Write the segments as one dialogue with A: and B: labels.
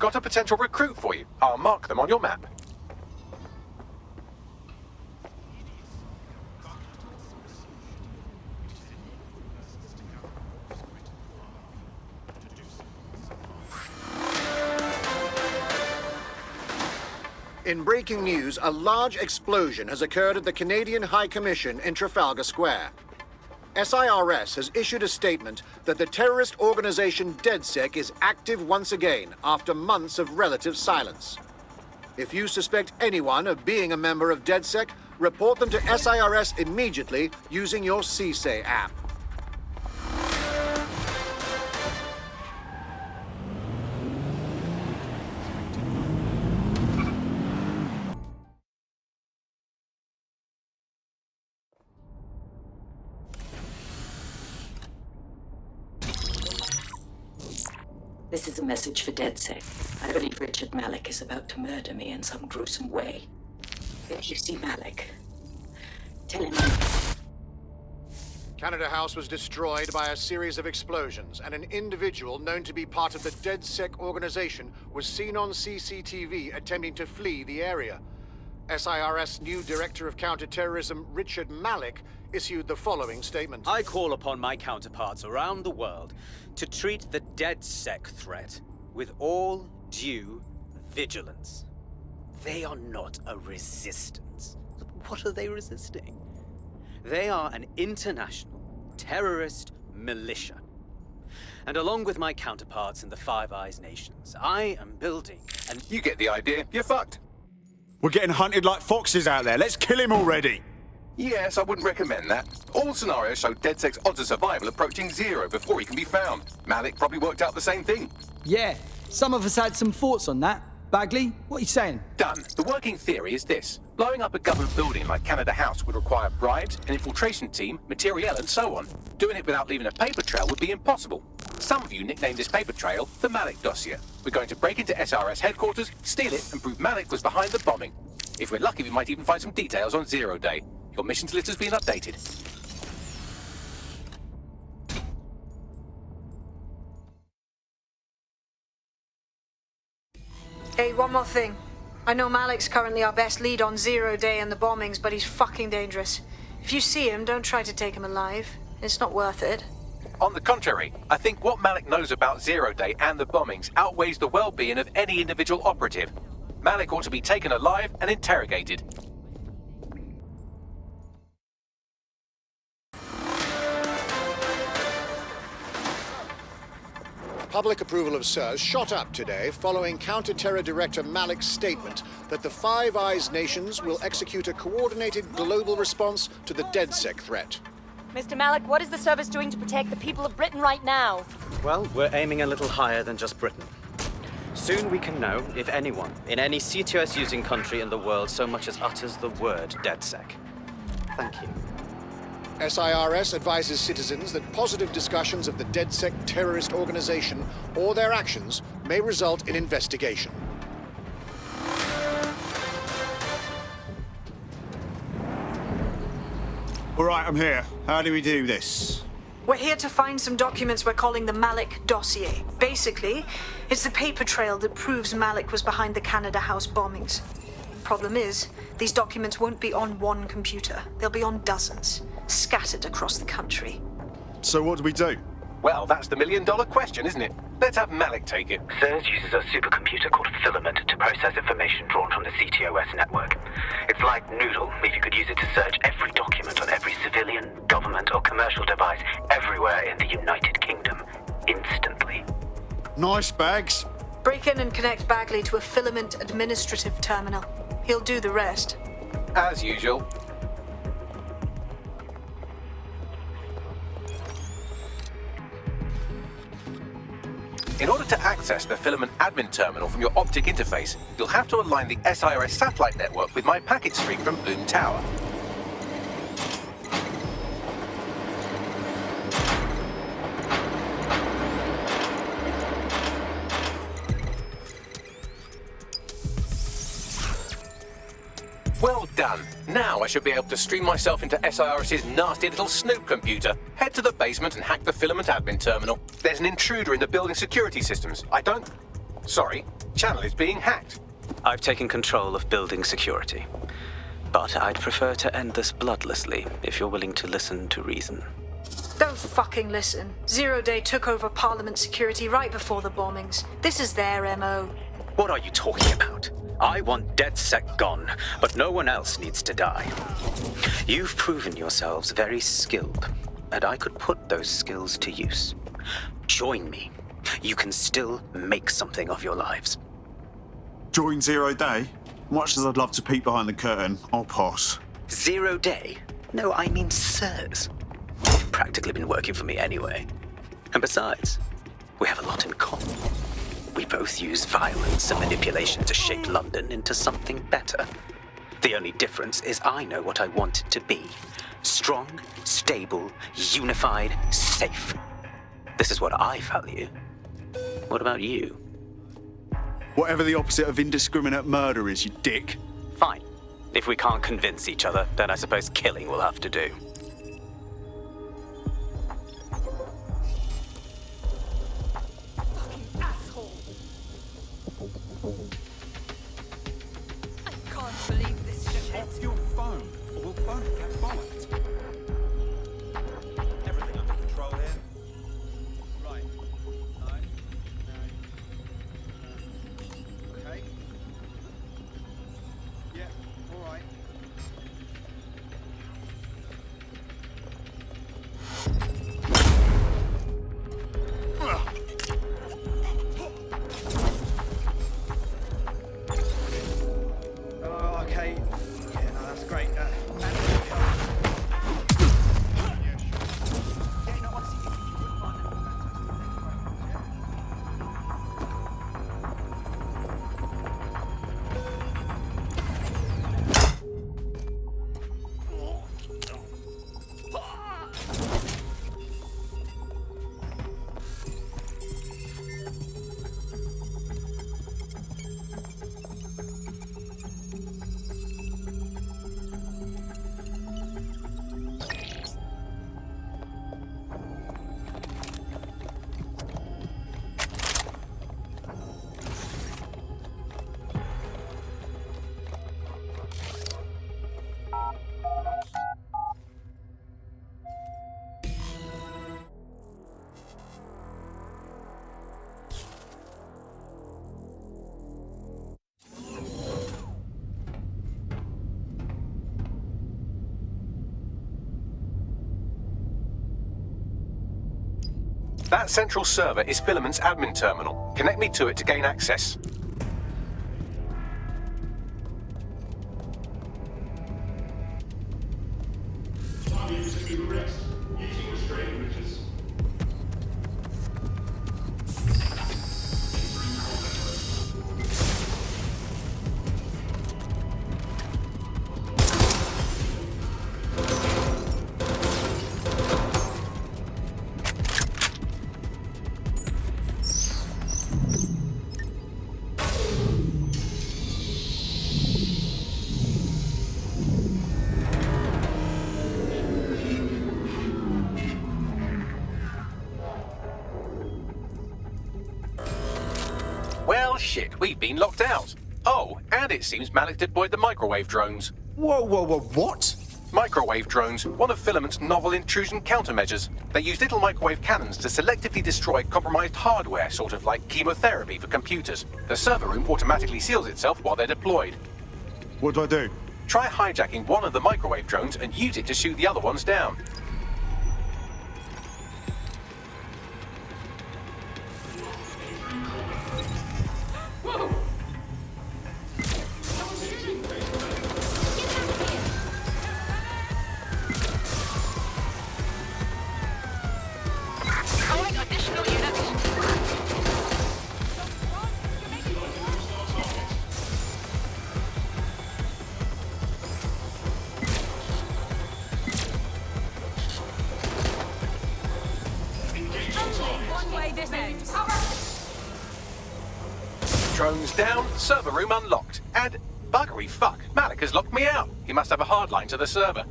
A: got a potential recruit for you. I'll mark them on your map.
B: In breaking news, a large explosion has occurred at the Canadian High Commission in Trafalgar Square. SIRS has issued a statement that the terrorist organization DedSec is active once again after months of relative silence. If you suspect anyone of being a member of DedSec, report them to SIRS immediately using your CSAY app.
C: This is a message for DedSec. I believe Richard Mallik is about to murder me in some gruesome way. If you see Mallik, tell him...
B: Canada House was destroyed by a series of explosions, and an individual known to be part of the DedSec organization was seen on CCTV attempting to flee the area. SIRS new Director of Counterterrorism, Richard Mallik, issued the following statement.
D: I call upon my counterparts around the world to treat the DedSec threat with all due vigilance. They are not a resistance. What are they resisting? They are an international terrorist militia. And along with my counterparts in the Five Eyes nations, I am building an...
A: You get the idea. You're fucked.
E: We're getting hunted like foxes out there. Let's kill him already.
A: Yes, I wouldn't recommend that. All scenarios show DedSec's odds of survival approaching 0 before he can be found. Mallik probably worked out the same thing.
F: Yeah, some of us had some thoughts on that. Bagley, what are you saying?
A: Done. The working theory is this. Blowing up a government building like Canada House would require bribes, an infiltration team, materiel, and so on. Doing it without leaving a paper trail would be impossible. Some of you nicknamed this paper trail the Mallik Dossier. We're going to break into SRS headquarters, steal it, and prove Mallik was behind the bombing. If we're lucky, we might even find some details on 0 Day. Your missions list has been updated.
G: Hey, one more thing. I know Mallik's currently our best lead on 0 Day and the bombings, but he's fucking dangerous. If you see him, don't try to take him alive. It's not worth it.
A: On the contrary, I think what Mallik knows about 0 Day and the bombings outweighs the well-being of any individual operative. Mallik ought to be taken alive and interrogated.
B: Public approval of SIRS shot up today following Counter-Terror Director Mallik's statement that the Five Eyes nations will execute a coordinated global response to the DedSec threat.
H: Mr. Mallik, what is the service doing to protect the people of Britain right now?
D: Well, we're aiming a little higher than just Britain. Soon we can know if anyone in any CTOS-using country in the world so much as utters the word DedSec. Thank you.
B: SIRS advises citizens that positive discussions of the DedSec terrorist organization or their actions may result in investigation.
E: All right, I'm here. How do we do this?
G: We're here to find some documents we're calling the Mallik Dossier. Basically, it's the paper trail that proves Mallik was behind the Canada House bombings. Problem is, these documents won't be on one computer. They'll be on dozens, scattered across the country.
E: So what do we do?
A: Well, that's the million-dollar question, isn't it? Let's have Mallik take it.
I: SIRS uses a supercomputer called Filament to process information drawn from the CTOS network. It's like Noodle, if you could use it to search every document on every civilian, government, or commercial device everywhere in the United Kingdom, instantly.
E: Nice bags.
G: Break in and connect Bagley to a Filament administrative terminal. He'll do the rest.
A: As usual. In order to access the Filament admin terminal from your optic interface, you'll have to align the SIRS satellite network with my packet stream from Bloom Tower. Well done. Now I should be able to stream myself into SIRS's nasty little snoop computer. Head to the basement and hack the Filament admin terminal. There's an intruder in the building security systems. Sorry, Channel is being hacked.
D: I've taken control of building security. But I'd prefer to end this bloodlessly, if you're willing to listen to reason.
G: Don't fucking listen. Zero Day took over Parliament security right before the bombings. This is their MO.
D: What are you talking about? I want DedSec gone, but no one else needs to die. You've proven yourselves very skilled, and I could put those skills to use. Join me. You can still make something of your lives.
E: Join Zero Day? Much as I'd love to peek behind the curtain, I'll pass.
D: 0 Day? No, I mean sirs. You've practically been working for me anyway. And besides, we have a lot in common. We both use violence and manipulation to shape London into something better. The only difference is I know what I want it to be. Strong, stable, unified, safe. This is what I value. What about you?
E: Whatever the opposite of indiscriminate murder is, you dick.
D: Fine. If we can't convince each other, then I suppose killing will have to do.
H: Fucking asshole. I can't believe this shit.
E: Off your phone, or we'll both get bollocks. Everything under control here? Right. No. Okay. Yeah, all right.
J: Oh, okay. Yeah, no, that's great.
A: That central server is Filament's admin terminal. Connect me to it to gain access. Well, shit, we've been locked out. Oh, and it seems Mallik deployed the microwave drones.
E: Whoa, what?
A: Microwave drones, one of Filament's novel intrusion countermeasures. They use little microwave cannons to selectively destroy compromised hardware, sort of like chemotherapy for computers. The server room automatically seals itself while they're deployed.
E: What do I do?
A: Try hijacking one of the microwave drones and use it to shoot the other ones down. Drones down, server room unlocked, and buggery fuck, Mallik has locked me out. He must have a hardline to the server.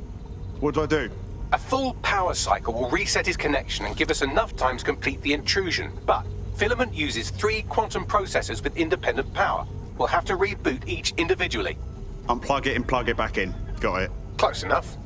E: What do I do?
A: A full power cycle will reset his connection and give us enough time to complete the intrusion, but Filament uses 3 quantum processors with independent power. We'll have to reboot each individually.
E: Unplug it and plug it back in. Got it.
A: Close enough.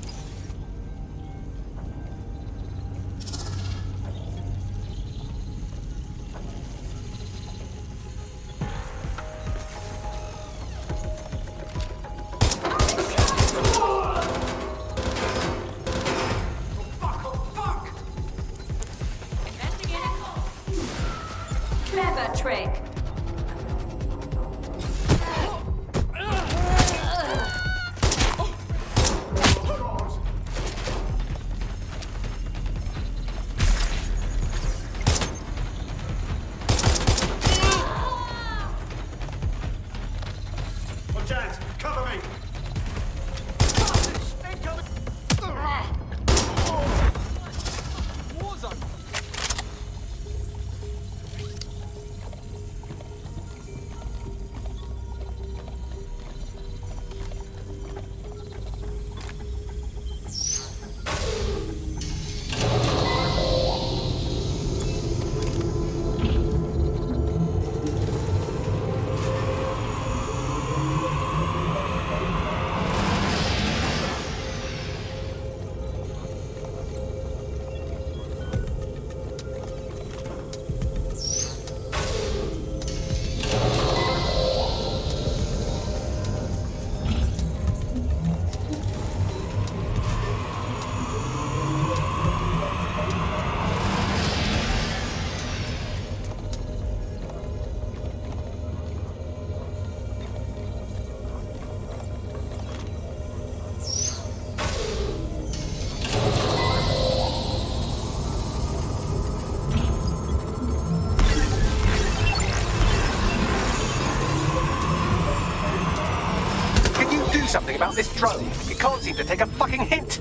C: Clever trick.
E: James, cover me!
A: Something about this drone. It can't seem to take a fucking hint.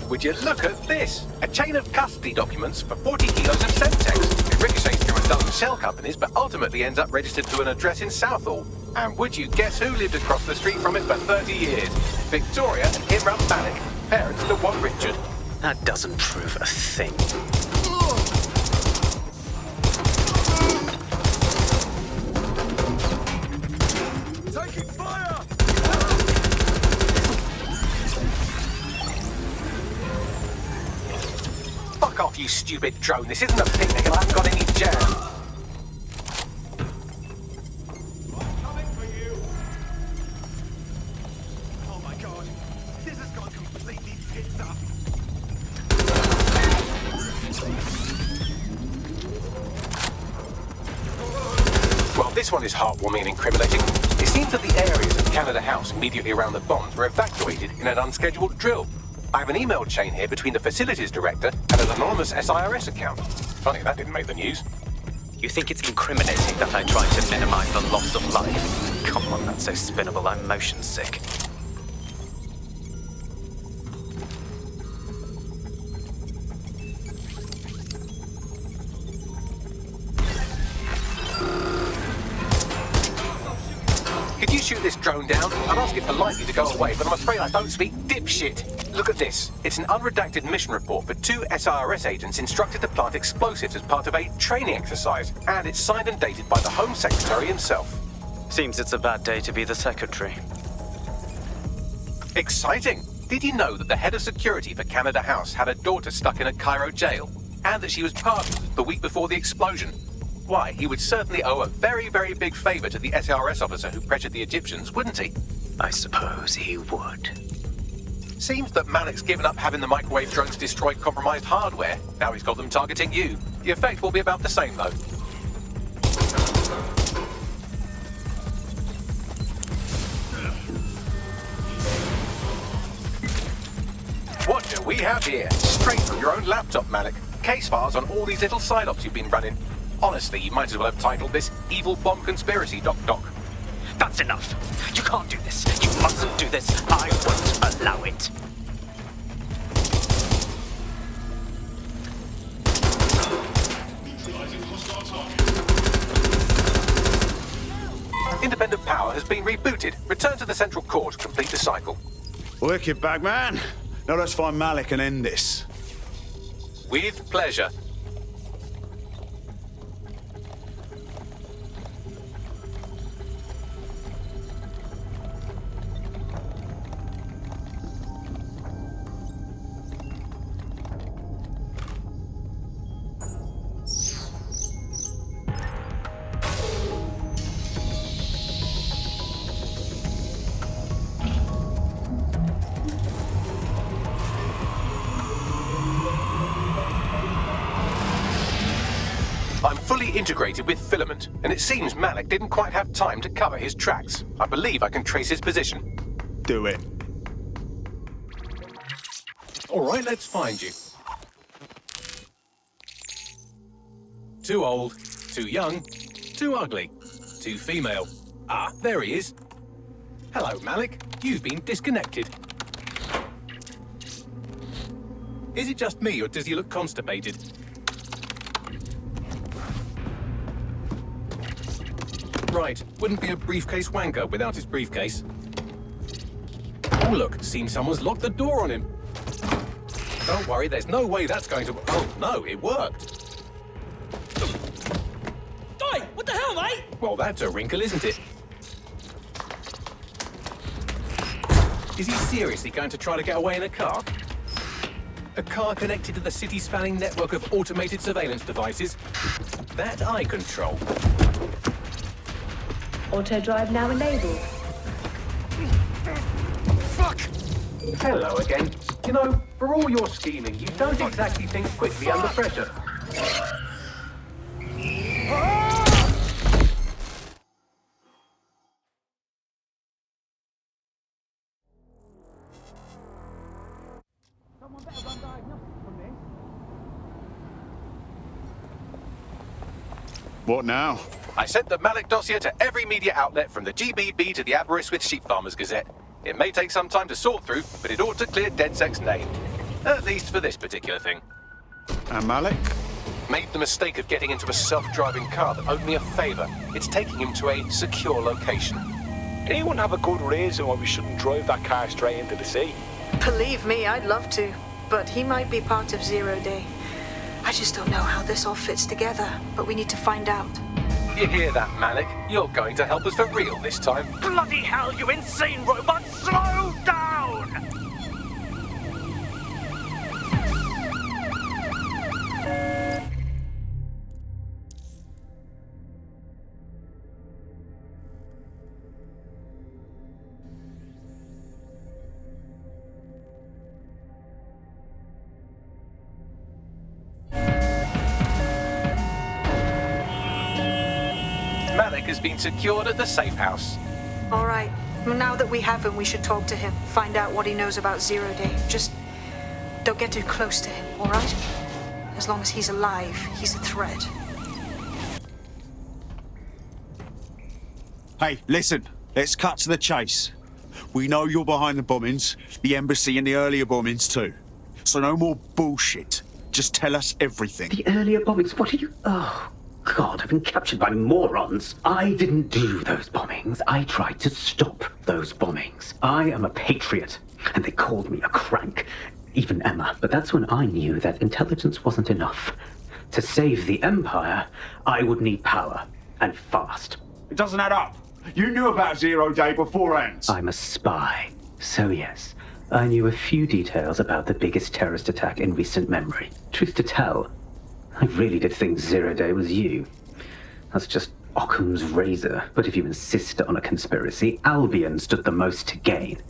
A: Would you look at this? A chain of custody documents for 40 kilos of Semtex. It ricochets through a dozen shell companies, but ultimately ends up registered to an address in Southall. And would you guess who lived across the street from it for 30 years? Victoria and Imran Mallik, parents to one Richard.
D: That doesn't prove a thing.
J: Taking fire!
A: Fuck off, you stupid drone. This isn't a picnic and I haven't got any jam.
J: Coming for you! Oh my god, this has gone completely tits up.
A: Well, this one is heartwarming and incriminating. It seems that the areas of Canada House immediately around the bombs were evacuated in an unscheduled drill. I have an email chain here between the facilities director and an anonymous SIRS account. Funny that didn't make the news.
D: You think it's incriminating that I tried to minimize the loss of life? Come on, that's so spinnable, I'm motion sick.
A: Could you shoot this drone down? I'd ask it politely to go away, but I'm afraid I don't speak dipshit. Look at this. It's an unredacted mission report for 2 SIRS agents instructed to plant explosives as part of a training exercise, and it's signed and dated by the Home Secretary himself.
D: Seems it's a bad day to be the secretary.
A: Exciting! Did you know that the head of security for Canada House had a daughter stuck in a Cairo jail, and that she was pardoned the week before the explosion? Why, he would certainly owe a very, very big favor to the SRS officer who pressured the Egyptians, wouldn't he?
D: I suppose he would.
A: Seems that Mallik's given up having the microwave drones destroy compromised hardware. Now he's got them targeting you. The effect will be about the same, though. What do we have here? Straight from your own laptop, Mallik. Case files on all these little side-ops you've been running. Honestly, you might as well have titled this Evil Bomb Conspiracy, Doc.
D: That's enough. You can't do this. You mustn't do this. I won't allow it.
A: suspended power has been rebooted. Return to the central core to complete the cycle.
E: Wicked, Bagman. Now let's find Mallik and end this.
A: With pleasure. I'm fully integrated with Filament, and it seems Mallik didn't quite have time to cover his tracks. I believe I can trace his position.
E: Do it.
A: All right, let's find you. Too old, too young, too ugly, too female. Ah, there he is. Hello, Mallik. You've been disconnected. Is it just me, or does he look constipated? Right, wouldn't be a briefcase wanker without his briefcase. Oh look, seems someone's locked the door on him. Don't worry, there's no way that's going to... Oh no, it worked.
F: Oi, what the hell, mate?
A: Well, that's a wrinkle, isn't it? Is he seriously going to try to get away in a car? A car connected to the city-spanning network of automated surveillance devices? That I control.
C: Auto drive now enabled.
A: Fuck! Hello again. You know, for all your scheming, you don't exactly think quickly under pressure.
E: What now?
A: I sent the Mallik dossier to every media outlet from the GBB to the Aberystwyth Sheep Farmers Gazette. It may take some time to sort through, but it ought to clear DedSec's name. At least for this particular thing.
E: And Mallik?
A: Made the mistake of getting into a self-driving car that owed me a favor. It's taking him to a secure location.
J: Anyone have a good reason why we shouldn't drive that car straight into the sea?
G: Believe me, I'd love to. But he might be part of Zero Day. I just don't know how this all fits together, but we need to find out.
A: You hear that, Mallik? You're going to help us for real this time.
J: Bloody hell, you insane robot! Slow down!
A: Mallik has been secured at the safe house.
G: All right. Well, now that we have him, we should talk to him. Find out what he knows about Zero Day. Just don't get too close to him, all right? As long as he's alive, he's a threat.
E: Hey, listen. Let's cut to the chase. We know you're behind the bombings, the embassy and the earlier bombings too. So no more bullshit. Just tell us everything.
I: The earlier bombings, what are you... Oh, God, I've been captured by morons. I didn't do those bombings. I tried to stop those bombings. I am a patriot, and they called me a crank. Even Emma. But that's when I knew that intelligence wasn't enough. To save the Empire, I would need power, and fast.
E: It doesn't add up. You knew about Zero Day beforehand.
I: I'm a spy. So yes, I knew a few details about the biggest terrorist attack in recent memory. Truth to tell, I really did think Zero Day was you. That's just Occam's razor. But if you insist on a conspiracy, Albion stood the most to gain.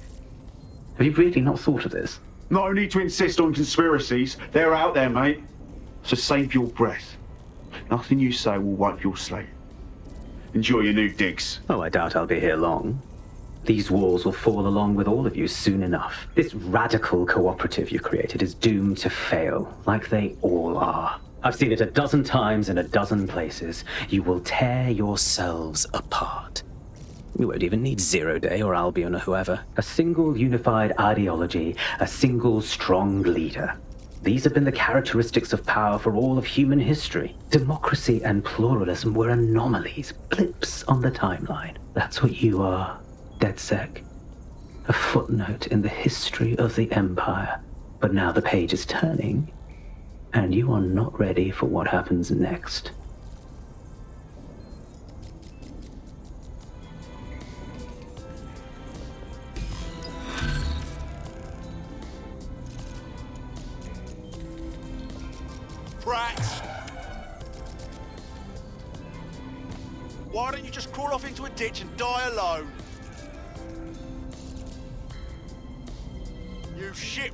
I: Have you really not thought of this?
E: No need to insist on conspiracies. They're out there, mate. So save your breath. Nothing you say will wipe your slate. Enjoy your new digs.
I: Oh, I doubt I'll be here long. These walls will fall along with all of you soon enough. This radical cooperative you created is doomed to fail, like they all are. I've seen it a dozen times in a dozen places. You will tear yourselves apart. We won't even need Zero Day or Albion or whoever. A single unified ideology, a single strong leader. These have been the characteristics of power for all of human history. Democracy and pluralism were anomalies, blips on the timeline. That's what you are, DedSec. A footnote in the history of the Empire. But now the page is turning, and you are not ready for what happens next.
E: Brats! Why don't you just crawl off into a ditch and die alone? You shit